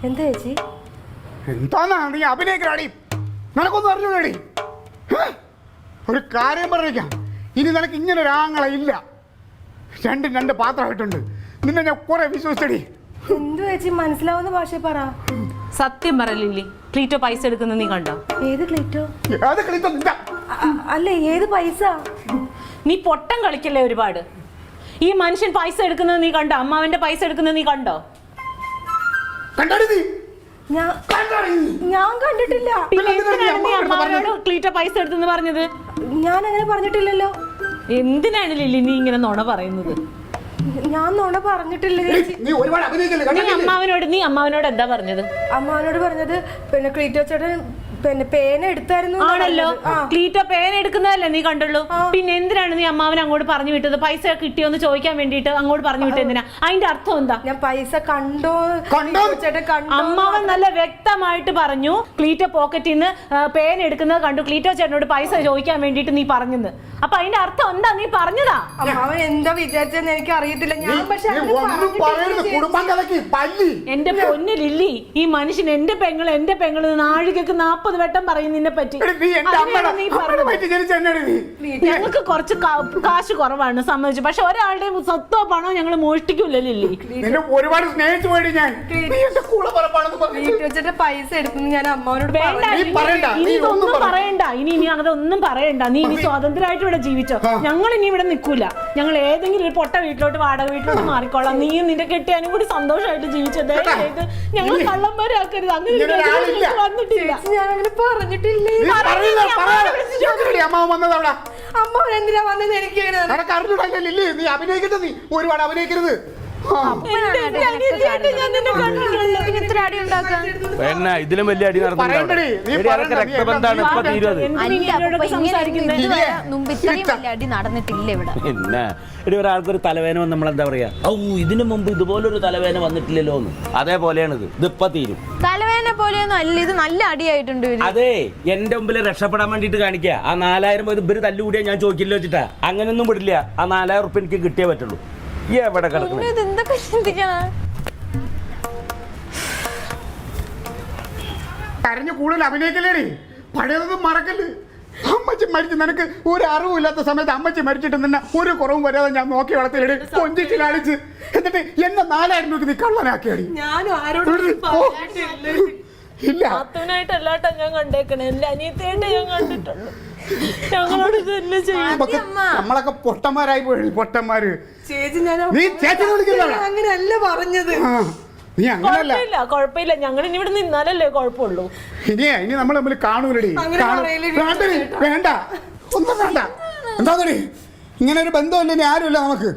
എന്താ ചേച്ചി? എന്താന്നാ നീ അഭിനയിക്കണി? നിനക്കൊന്നും അറിഞ്ഞൂടി. ഒരു കാര്യം പറഞ്ഞേക്കാം, ഇനി നിനക്ക് ഇങ്ങനെ ഒരു ആങ്ങള ഇല്ല. രണ്ടും രണ്ട് പാത്രമായിട്ടുണ്ട്. നിന്നെ ഞാൻ കുറെ വിശ്വസിച്ചടി. എന്തു ചേച്ചി മനസ്സിലാവുന്ന ഭാഷ പറ. സത്യം പറയില്ലേ, ക്ലീറ്റോ പൈസ എടുക്കുന്ന നീ കണ്ടോ? ഏത് ക്ലീറ്റോ? ഏത് ക്ലീറ്റോ? അല്ല, ഏത് പൈസ? നീ പൊട്ടം കളിക്കല്ലേ ഒരുപാട്. ഈ മനുഷ്യൻ പൈസ എടുക്കുന്നത് നീ കണ്ടോ? അമ്മാവന്റെ പൈസ എടുക്കുന്നത് നീ കണ്ടോ? ഞാൻ കണ്ടിട്ടില്ല. പിന്നെ എന്തിനാണ് നീ അമ്മാവനോട് ക്ലീറ്റോ പൈസ എടുത്തെന്ന് പറഞ്ഞത്? ഞാൻ അങ്ങനെ പറഞ്ഞിട്ടില്ലല്ലോ. എന്തിനാണ് ലില്ലി നീ ഇങ്ങനെ നുണ പറയുന്നത്? ഞാൻ നുണ പറഞ്ഞിട്ടില്ല ചേച്ചി. നീ അമ്മാവനോട് എന്താ പറഞ്ഞത്? അമ്മാവനോട് പറഞ്ഞത് പിന്നെ ക്ലീറ്റോ ചേട്ടൻ പിന്നെ പേന എടുത്തായിരുന്നു. ആണല്ലോ, ക്ലീറ്റോ പേന എടുക്കുന്നതല്ലേ നീ കണ്ടുള്ളൂ. പിന്നെ എന്തിനാണ് നീ അമ്മാവൻ അങ്ങോട്ട് പറഞ്ഞു വിട്ടത്? പൈസ കിട്ടിയോന്ന് ചോദിക്കാൻ വേണ്ടിട്ട് അങ്ങോട്ട് പറഞ്ഞു വിട്ടത് എന്തിനാ? അതിന്റെ അർത്ഥം എന്താ? ഞാൻ പൈസ കണ്ടോ ചേട്ടൻ കണ്ടോ? അമ്മാവൻ നല്ല വ്യക്തമായിട്ട് പറഞ്ഞു, ക്ലീറ്റോ പോക്കറ്റിൽ നിന്ന് പേന എടുക്കുന്നത് കണ്ടു, ക്ലീറ്റോ ചേട്ടനോട് പൈസ ചോദിക്കാൻ വേണ്ടിട്ട് നീ പറഞ്ഞത്. അപ്പൊ അതിന്റെ അർത്ഥം എന്താ നീ പറഞ്ഞതാ? അമ്മാവൻ എന്താ വിചാരിച്ചെന്ന് എനിക്ക് അറിയത്തില്ല. ഞാൻ പക്ഷെ എന്റെ പൊന്നു ലില്ലി, ഈ മനുഷ്യൻ എന്റെ പെങ്ങള് നാഴികക്ക് 40 വട്ടം പറയും നിന്നെ പറ്റി. ഞങ്ങൾക്ക് കുറച്ച് കാശ് കുറവാണ് സമ്മതിച്ചു, പക്ഷെ ഒരാളുടെയും സ്വത്തോ പണോ ഞങ്ങൾ മോഷ്ടിക്കൂലോ ലില്ലി. ഒരുപാട് സ്നേഹിച്ചു പോയി ഞാൻ. പൈസ എടുക്കുന്നു ഞാൻ അമ്മാവനോട്. ഇനി ഇതൊന്നും പറയണ്ട, ഇനി അതൊന്നും പറയണ്ട. നീ ഇനി സ്വതന്ത്രമായിട്ട് ഇവിടെ ജീവിച്ചോ. ഞങ്ങൾ ഇനി ഇവിടെ നിൽക്കൂല. ഞങ്ങൾ ഏതെങ്കിലും ഒരു പൊട്ട വീട്ടിലോട്ട് വാടക വീട്ടിലോട്ട് മാറിക്കോളാം. നീയും നിന്റെ കെട്ടിയാനും കൂടി സന്തോഷമായിട്ട് ജീവിച്ചത്. ഞങ്ങൾ കള്ളന്മാരാക്കരുത്. അങ്ങനെ വന്നിട്ടില്ല. പറഞ്ഞിട്ടില്ലേ? അമ്മാവൻ എന്തിനാ വന്നത് എനിക്ക് നീ അഭിനയിക്കട്ടെ. നീ ഒരുപാട് അഭിനയിക്കരുത്. ഇതിലും വലിയ അടി നടന്നിട്ടില്ല ഇവിടെ. പിന്നെ എടി ഒരാൾക്കൊരു തലവേന വന്ന് നമ്മളെന്താ പറയാ, ഔ ഇതിനു മുമ്പ് ഇതുപോലൊരു തലവേന വന്നിട്ടില്ലല്ലോ എന്ന്. അതേപോലെയാണിത്. ഇതിപ്പ തീരും. തലവേന പോലെയൊന്നും അല്ല, ഇത് നല്ല അടിയായിട്ടുണ്ട്. അതെ, എന്റെ മുമ്പിൽ രക്ഷപ്പെടാൻ വേണ്ടിട്ട് കാണിക്കുക. ആ 4000 ഇവര് തല്ലുകൂടിയാ ഞാൻ ചോദിക്കില്ല വെച്ചിട്ടാ. അങ്ങനെയൊന്നും വിടില്ല. ആ 4000 ഉറുപ്പ്യ എനിക്ക് കിട്ടിയേ പറ്റുള്ളൂ. എവിടെ കിടക്കണം? എന്തൊക്കെ ചിന്തിക്കണം. കരഞ്ഞു കൂടുതൽ അഭിനയിക്കല്ലേടി. പഴയതൊന്നും മറക്കല്ല്. അമ്മച്ചി മരിച്ചു, നിനക്ക് ഒരു അറിവില്ലാത്ത സമയത്ത് അമ്മച്ചി മരിച്ചിട്ട് നിന്നെ ഒരു കുറവും വരാതെ ഞാൻ നോക്കി വളർത്തിയിടി. കൊഞ്ചിച്ച് ലാളിച്ച് എന്നിട്ട് എന്നെ 4000 രൂപ നീ കള്ളനാക്കിയടി. ഇല്ല, അത്തനായിട്ടല്ലാട്ടാ ഞാൻ കണ്ടേക്കണേ. എന്റെ അനിയത്തിയായിട്ട് ഞാൻ കണ്ടിട്ടുള്ളൂ. ഞങ്ങളോട് തന്നെ ചെയ്യും. നമ്മളൊക്കെ പൊട്ടന്മാരായി പോയി. പൊട്ടന്മാര്. ചേച്ചി ഞാൻ നീ ചേച്ചി അങ്ങനെയല്ല പറഞ്ഞത്. നീ അങ്ങനല്ല. കുഴപ്പമില്ല, ഞങ്ങൾ ഇനി ഇവിടെ നിന്നാലല്ലേ കുഴപ്പമുള്ളൂ. ഇനി നമ്മൾ തമ്മിൽ കാണൂലടി. വേണ്ട, ഒന്നും വേണ്ട. എന്താന്നടി, ഇങ്ങനെ ഒരു ബന്ധമില്ല. ഇനി ആരുമില്ല നമുക്ക്.